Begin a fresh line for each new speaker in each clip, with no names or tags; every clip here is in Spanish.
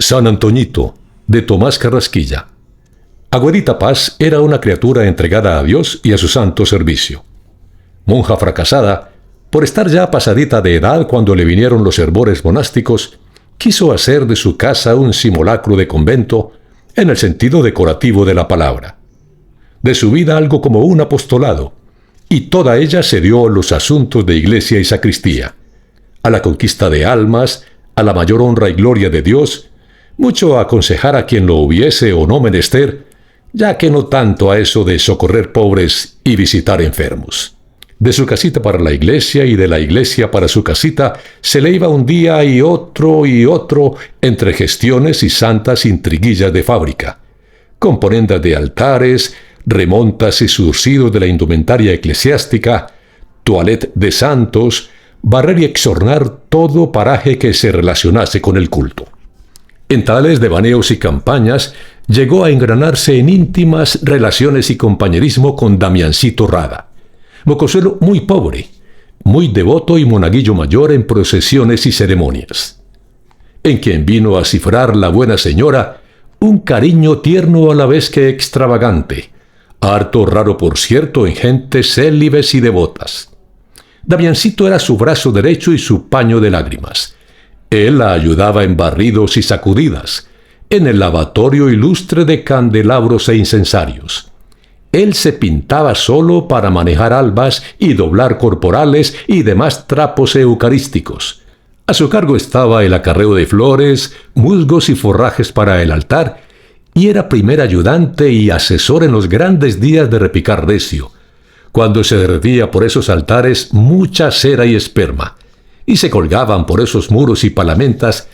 San Antoñito, de Tomás Carrasquilla. Aguedita Paz era una criatura entregada a Dios y a su santo servicio. Monja fracasada, por estar ya pasadita de edad cuando le vinieron los hervores monásticos, quiso hacer de su casa un simulacro de convento en el sentido decorativo de la palabra. De su vida algo como un apostolado, y toda ella se dio a los asuntos de iglesia y sacristía, a la conquista de almas, a la mayor honra y gloria de Dios, mucho a aconsejar a quien lo hubiese o no menester, ya que no tanto a eso de socorrer pobres y visitar enfermos. De su casita para la iglesia y de la iglesia para su casita se le iba un día y otro entre gestiones y santas intriguillas de fábrica, componendas de altares, remontas y surcidos de la indumentaria eclesiástica, toilette de santos, barrer y exornar todo paraje que se relacionase con el culto. En tales devaneos y campañas llegó a engranarse en íntimas relaciones y compañerismo con Damiancito Rada, mocosuelo muy pobre, muy devoto y monaguillo mayor en procesiones y ceremonias, en quien vino a cifrar la buena señora un cariño tierno a la vez que extravagante, harto raro por cierto en gentes célibes y devotas. Damiancito era su brazo derecho y su paño de lágrimas. Él la ayudaba en barridos y sacudidas, en el lavatorio ilustre de candelabros e incensarios. Él se pintaba solo para manejar albas y doblar corporales y demás trapos eucarísticos. A su cargo estaba el acarreo de flores, musgos y forrajes para el altar, y era primer ayudante y asesor en los grandes días de repicar recio, cuando se derretía por esos altares mucha cera y esperma, y se colgaban por esos muros y palamentas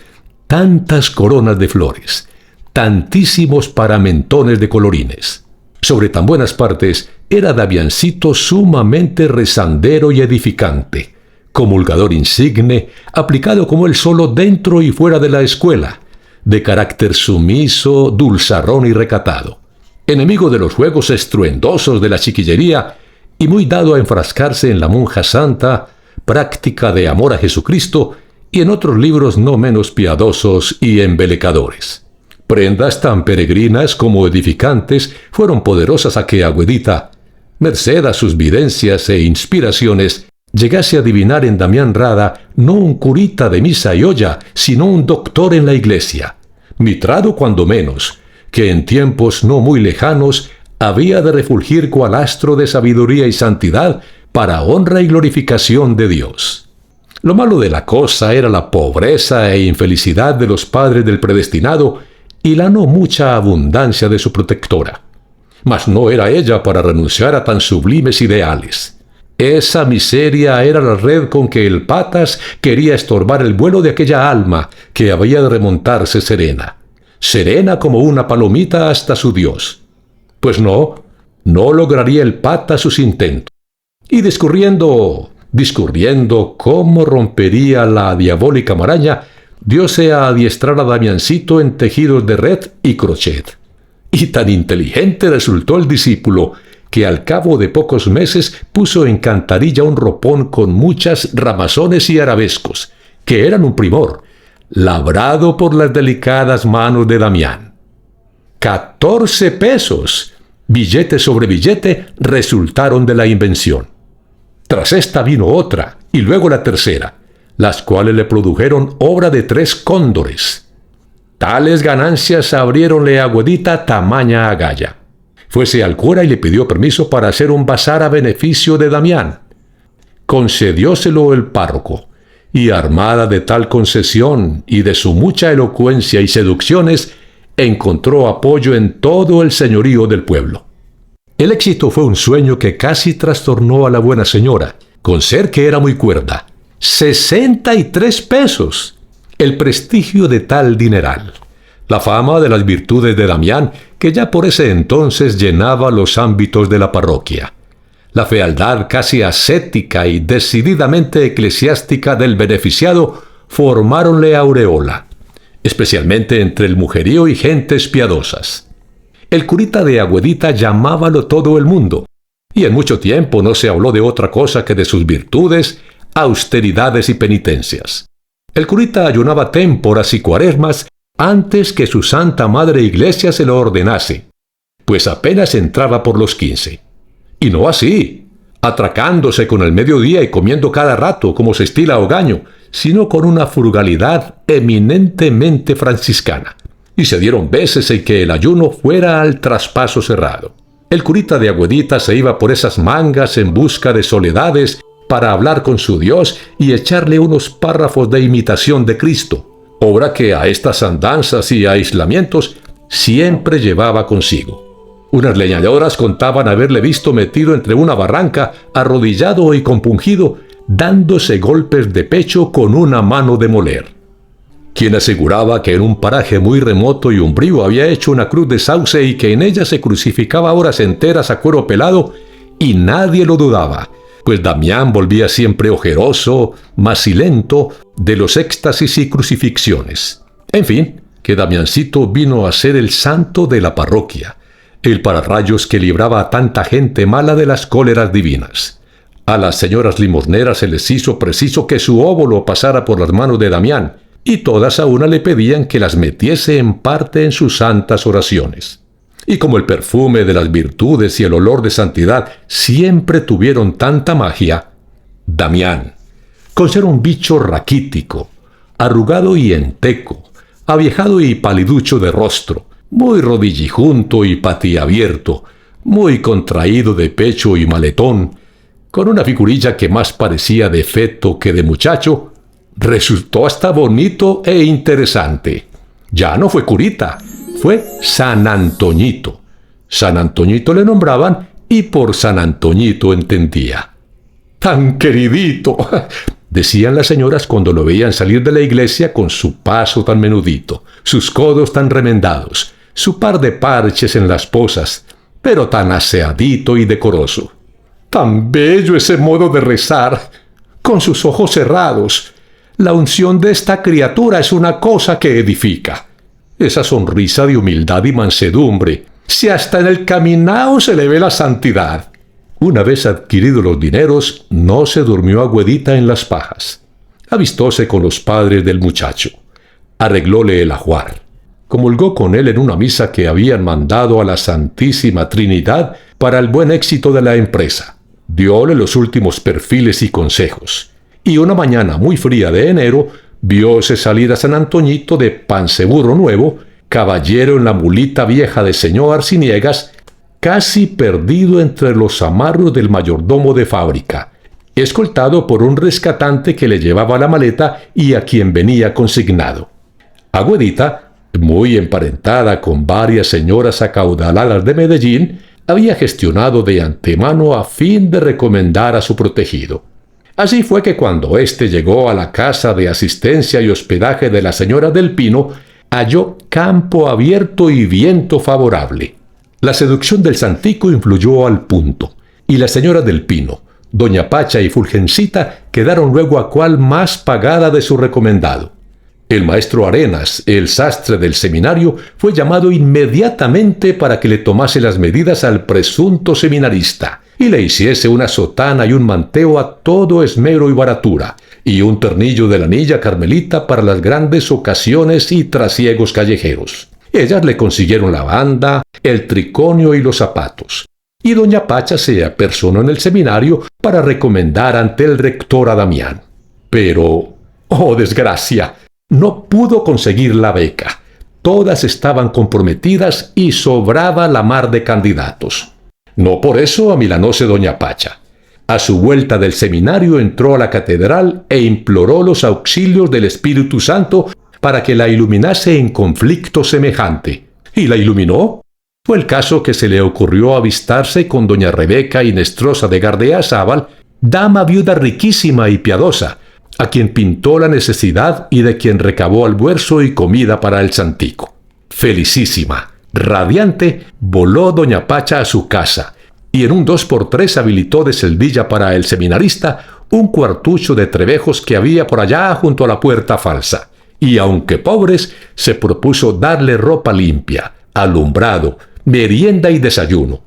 tantas coronas de flores, tantísimos paramentones de colorines. Sobre tan buenas partes era Damiancito sumamente rezandero y edificante, comulgador insigne, aplicado como él solo dentro y fuera de la escuela, de carácter sumiso, dulzarrón y recatado, enemigo de los juegos estruendosos de la chiquillería y muy dado a enfrascarse en la monja santa, práctica de amor a Jesucristo y en otros libros no menos piadosos y embelecadores. Prendas tan peregrinas como edificantes fueron poderosas a que Aguedita, merced a sus videncias e inspiraciones, llegase a adivinar en Damián Rada no un curita de misa y olla, sino un doctor en la iglesia, mitrado cuando menos, que en tiempos no muy lejanos había de refulgir cual astro de sabiduría y santidad para honra y glorificación de Dios. Lo malo de la cosa era la pobreza e infelicidad de los padres del predestinado y la no mucha abundancia de su protectora. Mas no era ella para renunciar a tan sublimes ideales. Esa miseria era la red con que el Patas quería estorbar el vuelo de aquella alma que había de remontarse serena, serena como una palomita hasta su Dios. Pues no lograría el Patas sus intentos. Y discurriendo cómo rompería la diabólica maraña, diose a adiestrar a Damiancito en tejidos de red y crochet. Y tan inteligente resultó el discípulo, que al cabo de pocos meses puso en cantarilla un ropón con muchas ramazones y arabescos, que eran un primor, labrado por las delicadas manos de Damián. 14 pesos, billete sobre billete, resultaron de la invención. Tras esta vino otra, y luego la tercera, las cuales le produjeron obra de 3 cóndores. Tales ganancias abriéronle a Aguedita tamaña agalla. Fuese al cura y le pidió permiso para hacer un bazar a beneficio de Damián. Concedióselo el párroco, y armada de tal concesión y de su mucha elocuencia y seducciones, encontró apoyo en todo el señorío del pueblo. El éxito fue un sueño que casi trastornó a la buena señora, con ser que era muy cuerda. 63 pesos. El prestigio de tal dineral. La fama de las virtudes de Damián, que ya por ese entonces llenaba los ámbitos de la parroquia. La fealdad casi ascética y decididamente eclesiástica del beneficiado formáronle aureola, especialmente entre el mujerío y gentes piadosas. El curita de Aguedita llamábalo todo el mundo, y en mucho tiempo no se habló de otra cosa que de sus virtudes, austeridades y penitencias. El curita ayunaba témporas y cuaresmas antes que su Santa Madre Iglesia se lo ordenase, pues apenas entraba por los 15. Y no así, atracándose con el mediodía y comiendo cada rato como se estila Ogaño, sino con una frugalidad eminentemente franciscana. Y se dieron veces en que el ayuno fuera al traspaso cerrado. El curita de Aguedita se iba por esas mangas en busca de soledades para hablar con su Dios y echarle unos párrafos de imitación de Cristo, obra que a estas andanzas y aislamientos siempre llevaba consigo. Unas leñadoras contaban haberle visto metido entre una barranca, arrodillado y compungido, dándose golpes de pecho con una mano de moler. Quien aseguraba que en un paraje muy remoto y umbrío había hecho una cruz de sauce y que en ella se crucificaba horas enteras a cuero pelado, y nadie lo dudaba, pues Damián volvía siempre ojeroso, macilento, de los éxtasis y crucifixiones. En fin, que Damiancito vino a ser el santo de la parroquia, el pararrayos que libraba a tanta gente mala de las cóleras divinas. A las señoras limosneras se les hizo preciso que su óvulo pasara por las manos de Damián, y todas a una le pedían que las metiese en parte en sus santas oraciones. Y como el perfume de las virtudes y el olor de santidad siempre tuvieron tanta magia, Damián, con ser un bicho raquítico, arrugado y enteco, aviejado y paliducho de rostro, muy rodillijunto y patiabierto, muy contraído de pecho y maletón, con una figurilla que más parecía de feto que de muchacho, resultó hasta bonito e interesante. Ya no fue curita, fue San Antoñito. San Antoñito le nombraban y por San Antoñito entendía. ¡Tan queridito!, decían las señoras cuando lo veían salir de la iglesia con su paso tan menudito, sus codos tan remendados, su par de parches en las posas, pero tan aseadito y decoroso. ¡Tan bello ese modo de rezar, con sus ojos cerrados! La unción de esta criatura es una cosa que edifica. Esa sonrisa de humildad y mansedumbre, si hasta en el caminao se le ve la santidad. Una vez adquiridos los dineros, no se durmió Aguedita en las pajas. Avistóse con los padres del muchacho. Arreglóle el ajuar. Comulgó con él en una misa que habían mandado a la Santísima Trinidad para el buen éxito de la empresa. Dióle los últimos perfiles y consejos. Y una mañana muy fría de enero, vióse salir a San Antoñito de panceburro nuevo, caballero en la mulita vieja de señor Arciniegas, casi perdido entre los amarros del mayordomo de fábrica, escoltado por un rescatante que le llevaba la maleta y a quien venía consignado. Aguedita, muy emparentada con varias señoras acaudaladas de Medellín, había gestionado de antemano a fin de recomendar a su protegido. Así fue que cuando éste llegó a la casa de asistencia y hospedaje de la señora del Pino, halló campo abierto y viento favorable. La seducción del santico influyó al punto, y la señora del Pino, doña Pacha y Fulgencita quedaron luego a cual más pagada de su recomendado. El maestro Arenas, el sastre del seminario, fue llamado inmediatamente para que le tomase las medidas al presunto seminarista, y le hiciese una sotana y un manteo a todo esmero y baratura, y un ternillo de la anilla carmelita para las grandes ocasiones y trasiegos callejeros. Ellas le consiguieron la banda, el triconio y los zapatos, y doña Pacha se apersonó en el seminario para recomendar ante el rector a Damián. Pero, ¡oh desgracia!, no pudo conseguir la beca. Todas estaban comprometidas y sobraba la mar de candidatos. No por eso amilanóse doña Pacha. A su vuelta del seminario entró a la catedral e imploró los auxilios del Espíritu Santo para que la iluminase en conflicto semejante. ¿Y la iluminó? Fue el caso que se le ocurrió avistarse con doña Rebeca Inestrosa de Gardeazábal, dama viuda riquísima y piadosa, a quien pintó la necesidad y de quien recabó almuerzo y comida para el santico. Felicísima, radiante, voló doña Pacha a su casa, y en un 2x3 habilitó de celdilla para el seminarista un cuartucho de trebejos que había por allá junto a la puerta falsa, y aunque pobres, se propuso darle ropa limpia, alumbrado, merienda y desayuno.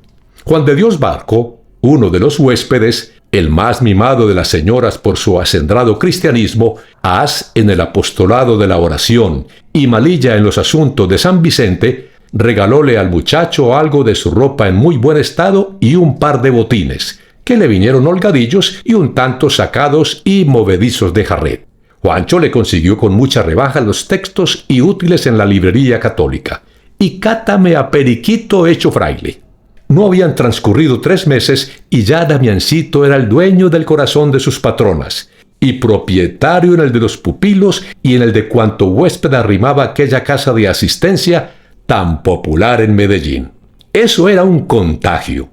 Juan de Dios Barco, uno de los huéspedes, el más mimado de las señoras por su acendrado cristianismo, as en el apostolado de la oración y malilla en los asuntos de San Vicente, regalóle al muchacho algo de su ropa en muy buen estado y un par de botines, que le vinieron holgadillos y un tanto sacados y movedizos de jarret. Juancho le consiguió con mucha rebaja los textos y útiles en la librería católica. Y cátame a Periquito hecho fraile. No habían transcurrido 3 meses y ya Damiancito era el dueño del corazón de sus patronas, y propietario en el de los pupilos y en el de cuanto huésped arrimaba aquella casa de asistencia tan popular en Medellín. Eso era un contagio.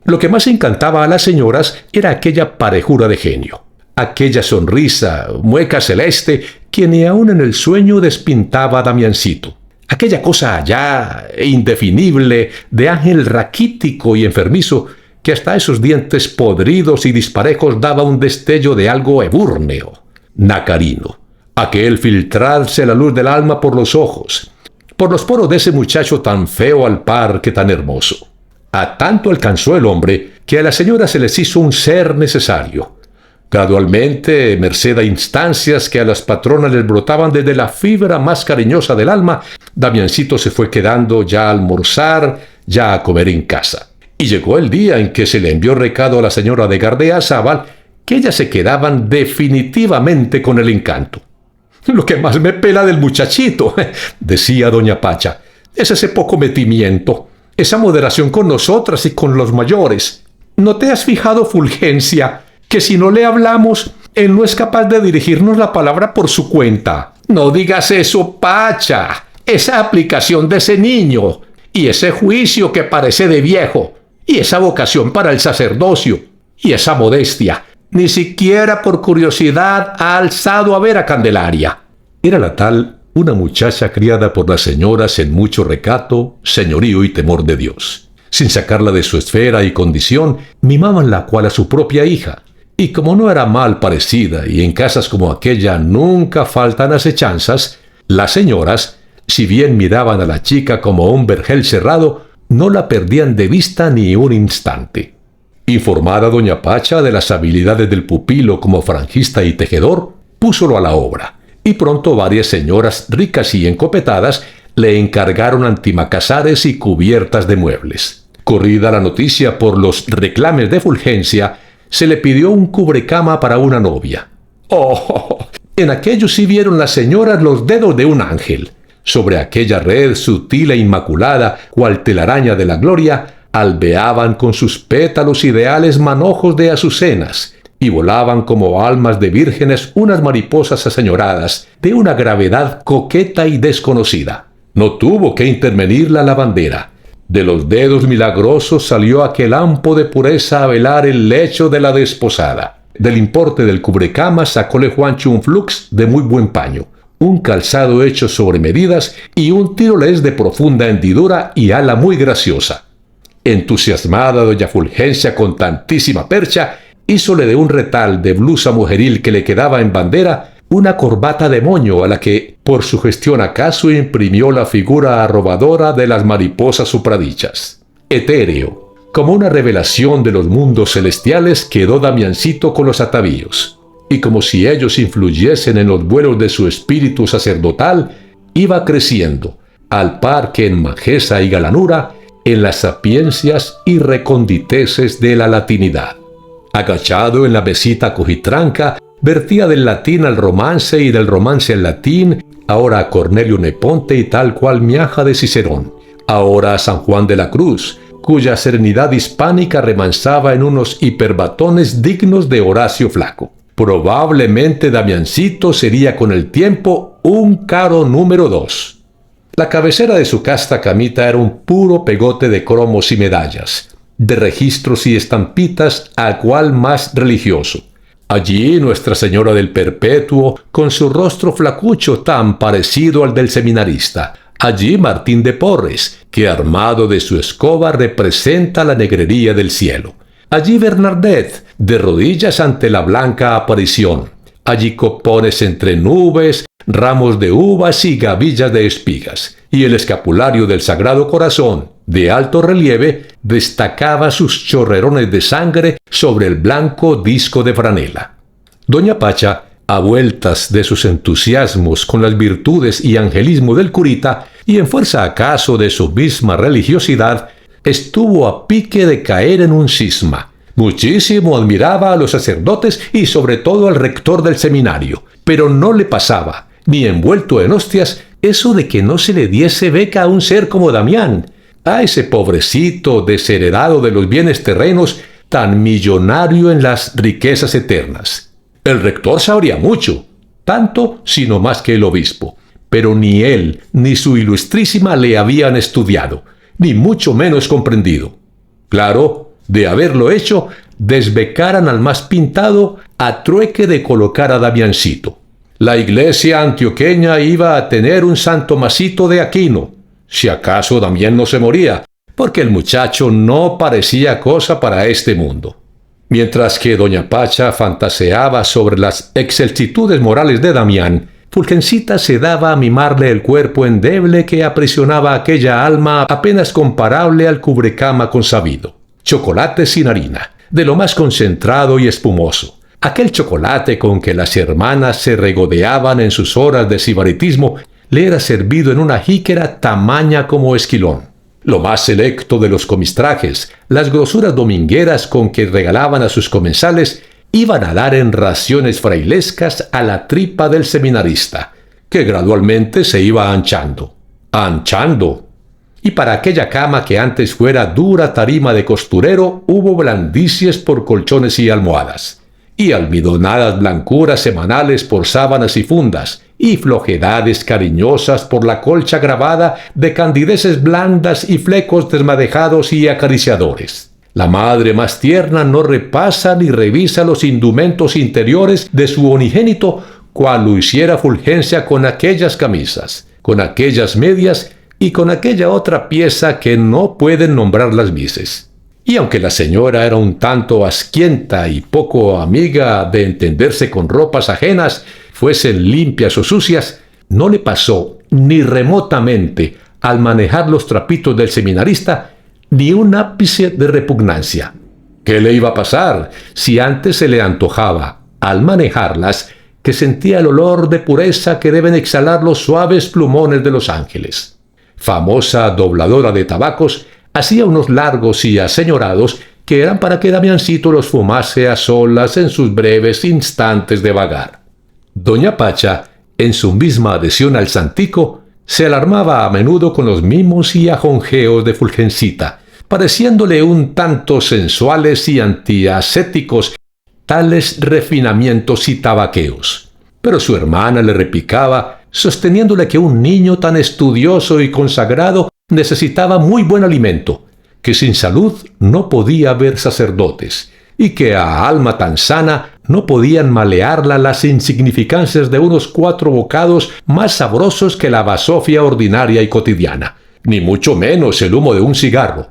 Lo que más encantaba a las señoras era aquella parejura de genio, aquella sonrisa, mueca celeste, que ni aun en el sueño despintaba a Damiancito. Aquella cosa allá, indefinible, de ángel raquítico y enfermizo, que hasta esos dientes podridos y disparejos daba un destello de algo ebúrneo, nacarino. Aquel filtrarse la luz del alma por los ojos, por los poros de ese muchacho tan feo al par que tan hermoso. A tanto alcanzó el hombre que a la señora se les hizo un ser necesario. Gradualmente, merced a instancias que a las patronas les brotaban desde la fibra más cariñosa del alma, Damiancito se fue quedando ya a almorzar, ya a comer en casa. Y llegó el día en que se le envió recado a la señora de Gardeazábal que ellas se quedaban definitivamente con el encanto. «Lo que más me pela del muchachito», decía doña Pacha, «es ese poco metimiento, esa moderación con nosotras y con los mayores. ¿No te has fijado, Fulgencia, que si no le hablamos, él no es capaz de dirigirnos la palabra por su cuenta?» «No digas eso, Pacha, esa aplicación de ese niño, y ese juicio que parece de viejo, y esa vocación para el sacerdocio, y esa modestia, ni siquiera por curiosidad ha alzado a ver a Candelaria». Era la tal una muchacha criada por las señoras en mucho recato, señorío y temor de Dios. Sin sacarla de su esfera y condición, mimaban la cual a su propia hija. Y como no era mal parecida y en casas como aquella nunca faltan asechanzas, las señoras, si bien miraban a la chica como un vergel cerrado, no la perdían de vista ni un instante. Informada doña Pacha de las habilidades del pupilo como franjista y tejedor, púsolo a la obra, y pronto varias señoras ricas y encopetadas le encargaron antimacasares y cubiertas de muebles. Corrida la noticia por los reclames de Fulgencia, se le pidió un cubrecama para una novia. ¡Oh! En aquello sí vieron las señoras los dedos de un ángel. Sobre aquella red sutil e inmaculada, cual telaraña de la gloria, albeaban con sus pétalos ideales manojos de azucenas, y volaban como almas de vírgenes unas mariposas aseñoradas, de una gravedad coqueta y desconocida. No tuvo que intervenir la lavandera. De los dedos milagrosos salió aquel ampo de pureza a velar el lecho de la desposada. Del importe del cubrecama sacóle Juancho un flux de muy buen paño, un calzado hecho sobre medidas y un tirolés de profunda hendidura y ala muy graciosa. Entusiasmada doña Fulgencia con tantísima percha, hízole de un retal de blusa mujeril que le quedaba en bandera una corbata de moño a la que, por su gestión acaso, imprimió la figura arrobadora de las mariposas supradichas. Etéreo, como una revelación de los mundos celestiales, quedó Damiancito con los atavíos, y como si ellos influyesen en los vuelos de su espíritu sacerdotal, iba creciendo, al par que en majeza y galanura, en las sapiencias y reconditeces de la latinidad. Agachado en la mesita cojitranca, vertía del latín al romance y del romance al latín, ahora a Cornelio Neponte y tal cual miaja de Cicerón, ahora a San Juan de la Cruz, cuya serenidad hispánica remansaba en unos hiperbatones dignos de Horacio Flaco. Probablemente Damiancito sería con el tiempo un caro número 2. La cabecera de su casta camita era un puro pegote de cromos y medallas, de registros y estampitas a cual más religioso. Allí Nuestra Señora del Perpetuo, con su rostro flacucho tan parecido al del seminarista. Allí Martín de Porres, que armado de su escoba representa la negrería del cielo. Allí Bernardet, de rodillas ante la blanca aparición. Allí copones entre nubes, ramos de uvas y gavillas de espigas. Y el escapulario del Sagrado Corazón, de alto relieve, destacaba sus chorrerones de sangre sobre el blanco disco de franela. Doña Pacha, A vueltas de sus entusiasmos con las virtudes y angelismo del curita, y en fuerza acaso de su misma religiosidad, estuvo a pique de caer en un cisma. Muchísimo admiraba a los sacerdotes y sobre todo al rector del seminario, pero no le pasaba, ni envuelto en hostias, eso de que no se le diese beca a un ser como Damián, a ese pobrecito desheredado de los bienes terrenos, tan millonario en las riquezas eternas. El rector sabría mucho, tanto si no más que el obispo, pero ni él ni su ilustrísima le habían estudiado, ni mucho menos comprendido. Claro, de haberlo hecho, desbecaran al más pintado a trueque de colocar a Damiancito. La iglesia antioqueña iba a tener un San Tomasito de Aquino, si acaso Damián no se moría, porque el muchacho no parecía cosa para este mundo. Mientras que doña Pacha fantaseaba sobre las excelsitudes morales de Damián, Fulgencita se daba a mimarle el cuerpo endeble que aprisionaba aquella alma apenas comparable al cubrecama consabido. Chocolate sin harina, de lo más concentrado y espumoso. Aquel chocolate con que las hermanas se regodeaban en sus horas de sibaritismo le era servido en una jíquera tamaña como esquilón. Lo más selecto de los comistrajes, las grosuras domingueras con que regalaban a sus comensales, iban a dar en raciones frailescas a la tripa del seminarista, que gradualmente se iba anchando. ¡Anchando! Y para aquella cama que antes fuera dura tarima de costurero, hubo blandicies por colchones y almohadas, y almidonadas blancuras semanales por sábanas y fundas, y flojedades cariñosas por la colcha grabada de candideces blandas y flecos desmadejados y acariciadores. La madre más tierna no repasa ni revisa los indumentos interiores de su unigénito, cual lo hiciera Fulgencia con aquellas camisas, con aquellas medias y con aquella otra pieza que no pueden nombrar las mises. Y aunque la señora era un tanto asquienta y poco amiga de entenderse con ropas ajenas, fuesen limpias o sucias, no le pasó ni remotamente al manejar los trapitos del seminarista ni un ápice de repugnancia. ¿Qué le iba a pasar si antes se le antojaba, al manejarlas, que sentía el olor de pureza que deben exhalar los suaves plumones de los ángeles? Famosa dobladora de tabacos, hacía unos largos y aseñorados que eran para que Damiancito los fumase a solas en sus breves instantes de vagar. Doña Pacha, en su misma adhesión al santico, se alarmaba a menudo con los mimos y ajonjeos de Fulgencita, pareciéndole un tanto sensuales y antiascéticos tales refinamientos y tabaqueos. Pero su hermana le replicaba, sosteniéndole que un niño tan estudioso y consagrado necesitaba muy buen alimento, que sin salud no podía haber sacerdotes, y que a alma tan sana no podían malearla las insignificancias de unos 4 bocados más sabrosos que la basofia ordinaria y cotidiana, ni mucho menos el humo de un cigarro,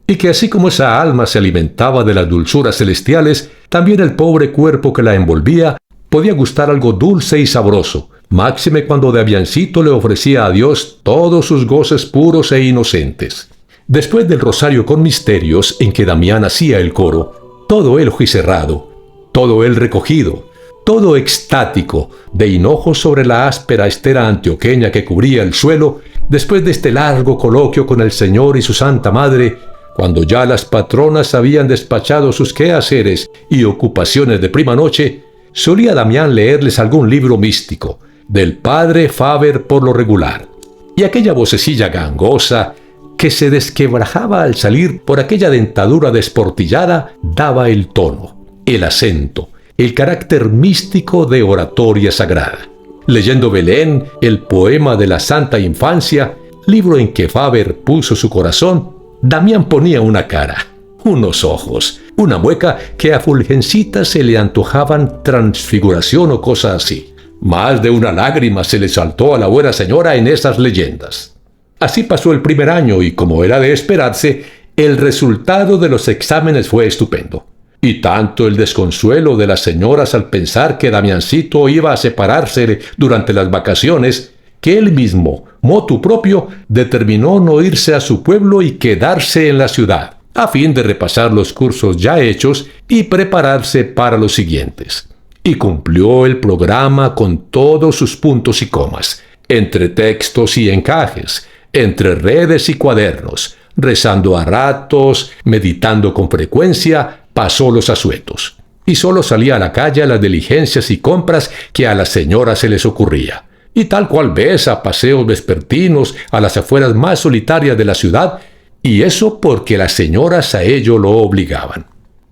y que así como esa alma se alimentaba de las dulzuras celestiales, también el pobre cuerpo que la envolvía podía gustar algo dulce y sabroso, máxime cuando Damiancito le ofrecía a Dios todos sus goces puros e inocentes. Después del rosario con misterios en que Damián hacía el coro, todo él ojicerrado, todo él recogido, todo extático, de hinojo sobre la áspera estera antioqueña que cubría el suelo, después de este largo coloquio con el Señor y su Santa Madre, cuando ya las patronas habían despachado sus quehaceres y ocupaciones de prima noche, solía Damián leerles algún libro místico, del padre Faber por lo regular, y aquella vocecilla gangosa, que se desquebrajaba al salir por aquella dentadura desportillada, daba el tono, el acento, el carácter místico de oratoria sagrada. Leyendo Belén, el poema de la Santa Infancia, libro en que Faber puso su corazón, Damián ponía una cara, unos ojos, una mueca que a Fulgencita se le antojaban transfiguración o cosa así. Más de una lágrima se le saltó a la buena señora en esas leyendas. Así pasó el primer año y, como era de esperarse, el resultado de los exámenes fue estupendo. Y tanto el desconsuelo de las señoras al pensar que Damiancito iba a separarse durante las vacaciones, que él mismo, motu propio, determinó no irse a su pueblo y quedarse en la ciudad, a fin de repasar los cursos ya hechos y prepararse para los siguientes. y cumplió el programa con todos sus puntos y comas, entre textos y encajes, entre redes y cuadernos, rezando a ratos, meditando con frecuencia, pasó los asuetos. Y solo salía a la calle a las diligencias y compras que a las señoras se les ocurría. Y tal cual vez a paseos vespertinos a las afueras más solitarias de la ciudad, y eso porque las señoras a ello lo obligaban.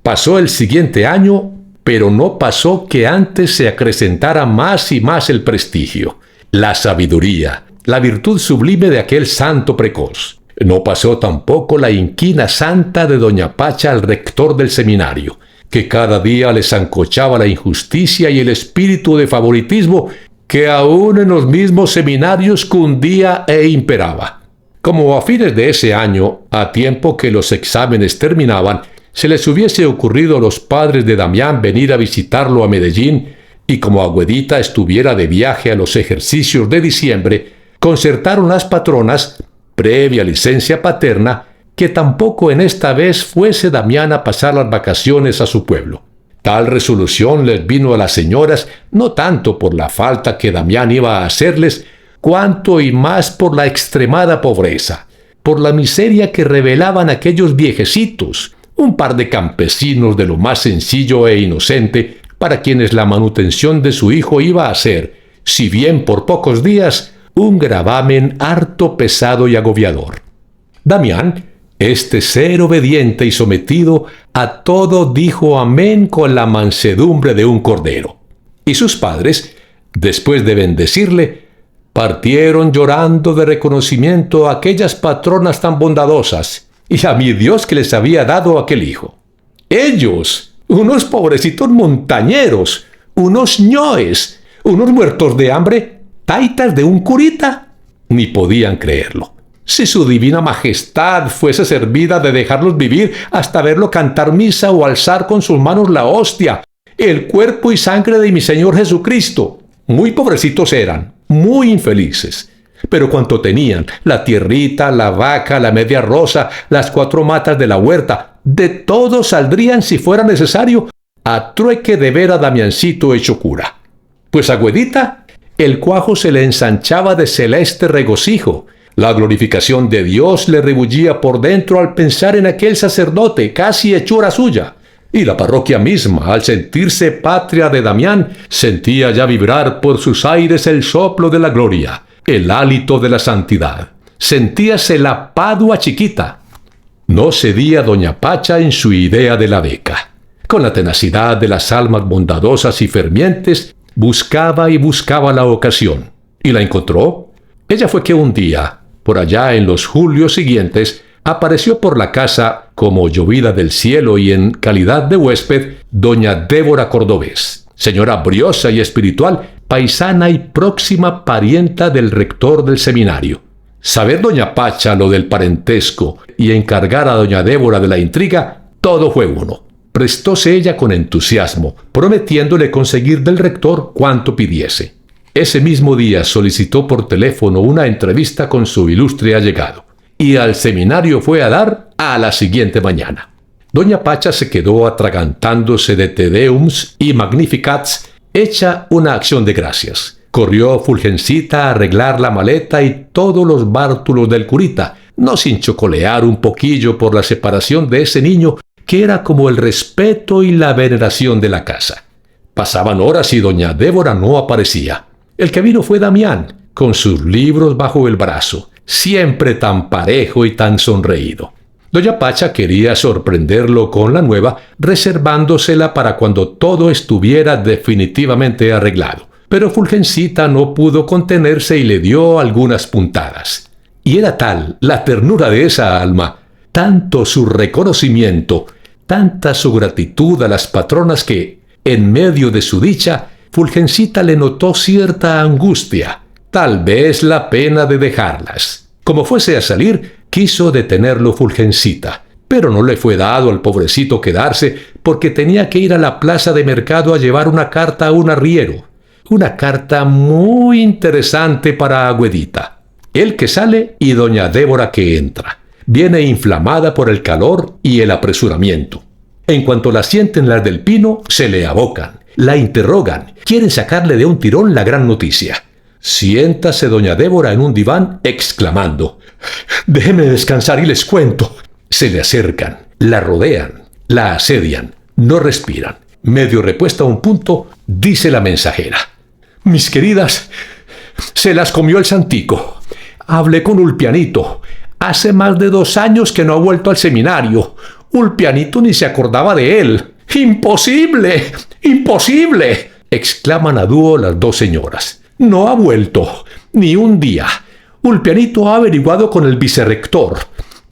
Pasó el siguiente año, pero no pasó que antes se acrecentara más y más el prestigio, la sabiduría, la virtud sublime de aquel santo precoz. No pasó tampoco la inquina santa de doña Pacha al rector del seminario, que cada día le sancochaba la injusticia y el espíritu de favoritismo que aún en los mismos seminarios cundía e imperaba. Como a fines de ese año, a tiempo que los exámenes terminaban, se les hubiese ocurrido a los padres de Damián venir a visitarlo a Medellín, y como Agüedita estuviera de viaje a los ejercicios de diciembre, concertaron las patronas, previa licencia paterna, que tampoco en esta vez fuese Damián a pasar las vacaciones a su pueblo. Tal resolución les vino a las señoras no tanto por la falta que Damián iba a hacerles, cuanto y más por la extremada pobreza, por la miseria que revelaban aquellos viejecitos, un par de campesinos de lo más sencillo e inocente, para quienes la manutención de su hijo iba a ser, si bien por pocos días, un gravamen harto pesado y agobiador. Damián, este ser obediente y sometido a todo, dijo amén con la mansedumbre de un cordero. Y sus padres, después de bendecirle, partieron llorando de reconocimiento a aquellas patronas tan bondadosas y a mi Dios que les había dado aquel hijo. Ellos, unos pobrecitos montañeros, unos ñoes, unos muertos de hambre, taitas de un curita, ni podían creerlo. Si su divina majestad fuese servida de dejarlos vivir hasta verlo cantar misa o alzar con sus manos la hostia, el cuerpo y sangre de mi Señor Jesucristo. Muy pobrecitos eran, muy infelices. Pero cuanto tenían, la tierrita, la vaca, la media rosa, las 4 matas de la huerta, de todo saldrían si fuera necesario, a trueque de ver a Damiancito hecho cura. Pues a Agüedita, el cuajo se le ensanchaba de celeste regocijo. La glorificación de Dios le rebullía por dentro al pensar en aquel sacerdote, casi hechura suya. Y la parroquia misma, al sentirse patria de Damián, sentía ya vibrar por sus aires el soplo de la gloria, el hálito de la santidad. Sentíase la Padua chiquita. No cedía doña Pacha en su idea de la beca. Con la tenacidad de las almas bondadosas y fervientes, buscaba y buscaba la ocasión. ¿Y la encontró? Ella fue que un día, por allá en los julios siguientes, apareció por la casa, como llovida del cielo y en calidad de huésped, doña Débora Cordobés, señora briosa y espiritual, paisana y próxima parienta del rector del seminario. Saber doña Pacha lo del parentesco y encargar a doña Débora de la intriga, todo fue uno. Prestóse ella con entusiasmo, prometiéndole conseguir del rector cuanto pidiese. Ese mismo día solicitó por teléfono una entrevista con su ilustre allegado, y al seminario fue a dar a la siguiente mañana. Doña Pacha se quedó atragantándose de Tedeums y Magnificats, hecha una acción de gracias. Corrió Fulgencita a arreglar la maleta y todos los bártulos del curita, no sin chocolear un poquillo por la separación de ese niño que era como el respeto y la veneración de la casa. Pasaban horas y doña Débora no aparecía. El que vino fue Damián, con sus libros bajo el brazo, siempre tan parejo y tan sonreído. Doña Pacha quería sorprenderlo con la nueva, reservándosela para cuando todo estuviera definitivamente arreglado. Pero Fulgencita no pudo contenerse y le dio algunas puntadas. Y era tal la ternura de esa alma, tanto su reconocimiento, tanta su gratitud a las patronas que, en medio de su dicha, Fulgencita le notó cierta angustia, tal vez la pena de dejarlas. Como fuese a salir, quiso detenerlo Fulgencita, pero no le fue dado al pobrecito quedarse porque tenía que ir a la plaza de mercado a llevar una carta a un arriero. Una carta muy interesante para Agüedita. Él que sale y doña Débora que entra. Viene inflamada por el calor y el apresuramiento. En cuanto la sienten las del pino, se le abocan. La interrogan. Quieren sacarle de un tirón la gran noticia. Siéntase doña Débora en un diván exclamando: «Déjeme descansar y les cuento». Se le acercan, la rodean, la asedian, no respiran. Medio repuesta a un punto, dice la mensajera: «Mis queridas, se las comió el santico. Hablé con Ulpianito. Hace más de 2 años que no ha vuelto al seminario. Ulpianito ni se acordaba de él. ¡Imposible! ¡Imposible!», exclaman a dúo las 2 señoras. «No ha vuelto, ni un día. Ulpianito ha averiguado con el vicerrector,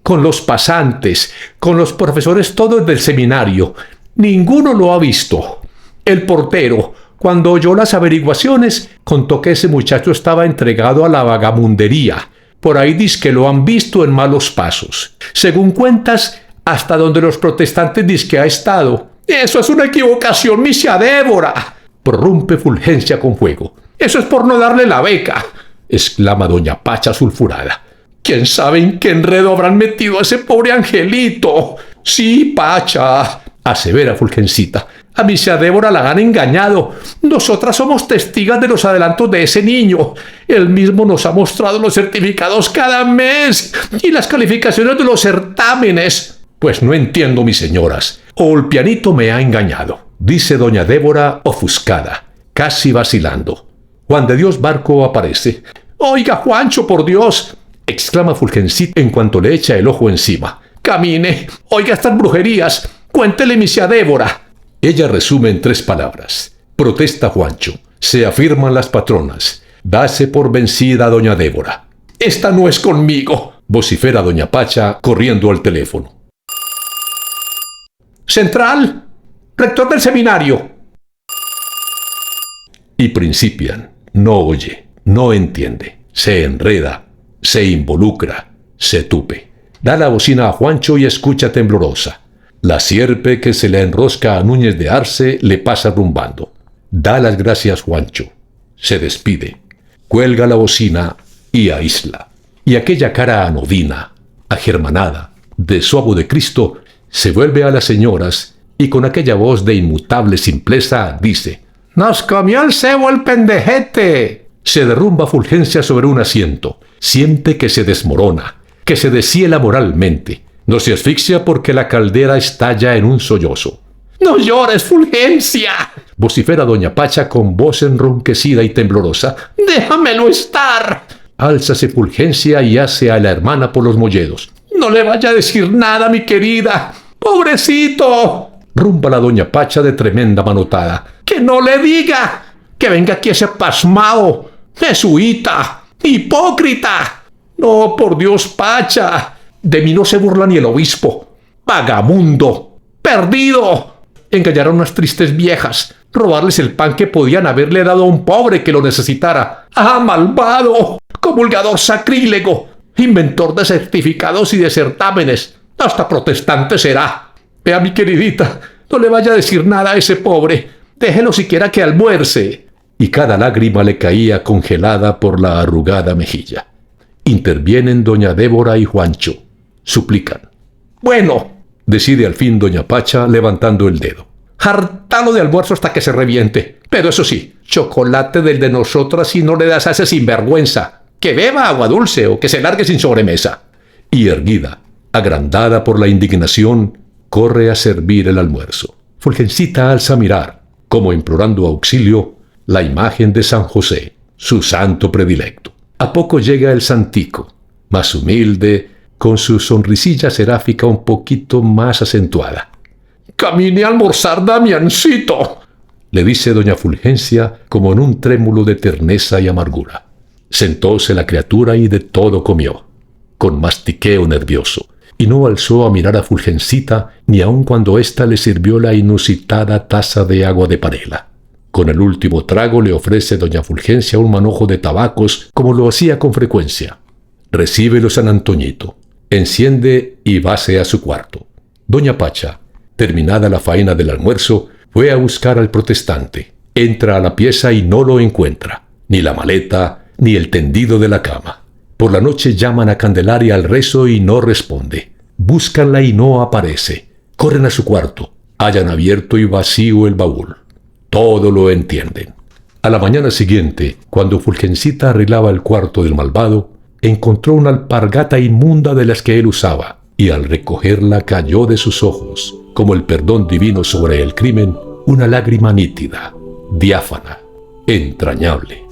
con los pasantes, con los profesores todos del seminario. Ninguno lo ha visto. El portero, cuando oyó las averiguaciones, contó que ese muchacho estaba entregado a la vagamundería. Por ahí dice que lo han visto en malos pasos. Según cuentas, hasta donde los protestantes dicen que ha estado». «Eso es una equivocación, misia Débora», prorrumpe Fulgencia con fuego. «Eso es por no darle la beca», exclama doña Pacha sulfurada. «¿Quién sabe en qué enredo habrán metido a ese pobre angelito?». «Sí, Pacha», asevera Fulgencita, «a misia Débora la han engañado. Nosotras somos testigas de los adelantos de ese niño. Él mismo nos ha mostrado los certificados cada mes y las calificaciones de los certámenes». «Pues no entiendo, mis señoras. O el pianito me ha engañado», dice doña Débora ofuscada, casi vacilando. Juan de Dios Barco aparece. «Oiga, Juancho, por Dios», exclama Fulgencita en cuanto le echa el ojo encima. «Camine, oiga estas brujerías, cuéntele misia Débora». Ella resume en 3 palabras. Protesta Juancho. Se afirman las patronas. Dase por vencida doña Débora. «Esta no es conmigo», vocifera doña Pacha corriendo al teléfono. «Central, rector del seminario». Y principian. No oye, no entiende, se enreda, se involucra, se tupe. Da la bocina a Juancho y escucha temblorosa. La sierpe que se le enrosca a Núñez de Arce le pasa rumbando. Da las gracias Juancho. Se despide. Cuelga la bocina y aísla. Y aquella cara anodina, agermanada, de suavo de Cristo, se vuelve a las señoras y con aquella voz de inmutable simpleza dice: «¡Nos comió el cebo el pendejete!». Se derrumba Fulgencia sobre un asiento. Siente que se desmorona, que se deshiela moralmente. No se asfixia porque la caldera estalla en un sollozo. «¡No llores, Fulgencia!», vocifera doña Pacha con voz enronquecida y temblorosa. «¡Déjamelo estar!». Álzase Fulgencia y hace a la hermana por los molledos. «No le vaya a decir nada, mi querida. ¡Pobrecito!», rumba la doña Pacha de tremenda manotada. «¡Que no le diga! ¡Que venga aquí ese pasmado! ¡Jesuita! ¡Hipócrita! No, por Dios, Pacha. De mí no se burla ni el obispo. ¡Vagamundo! ¡Perdido! Engañar a unas tristes viejas. Robarles el pan que podían haberle dado a un pobre que lo necesitara. ¡Ah, malvado! Comulgador sacrílego. Inventor de certificados y de certámenes. Hasta protestante será. Vea, mi queridita, no le vaya a decir nada a ese pobre. Déjelo siquiera que almuerce». Y cada lágrima le caía congelada por la arrugada mejilla. Intervienen doña Débora y Juancho. Suplican. «Bueno», decide al fin doña Pacha levantando el dedo. «Hartalo de almuerzo hasta que se reviente. Pero eso sí, chocolate del de nosotras si no le das a ese sinvergüenza. Que beba agua dulce o que se largue sin sobremesa». Y erguida, agrandada por la indignación, corre a servir el almuerzo. Fulgencita alza a mirar, como implorando auxilio, la imagen de San José, su santo predilecto. A poco llega el santico, más humilde, con su sonrisilla seráfica un poquito más acentuada. «Camine a almorzar, Damiancito», le dice doña Fulgencia como en un trémulo de terneza y amargura. Sentóse la criatura y de todo comió, con mastiqueo nervioso, y no alzó a mirar a Fulgencita ni aun cuando ésta le sirvió la inusitada taza de agua de panela. Con el último trago le ofrece doña Fulgencia un manojo de tabacos como lo hacía con frecuencia. Recíbelo San Antoñito, enciende y vase a su cuarto. Doña Pacha, terminada la faena del almuerzo, fue a buscar al protestante. Entra a la pieza y no lo encuentra, ni la maleta, ni el tendido de la cama. Por la noche llaman a Candelaria al rezo y no responde. Búscanla y no aparece. Corren a su cuarto. Hallan abierto y vacío el baúl. todo lo entienden. A la mañana siguiente, cuando Fulgencita arreglaba el cuarto del malvado, encontró una alpargata inmunda de las que él usaba, y al recogerla cayó de sus ojos, como el perdón divino sobre el crimen, una lágrima nítida, diáfana, entrañable.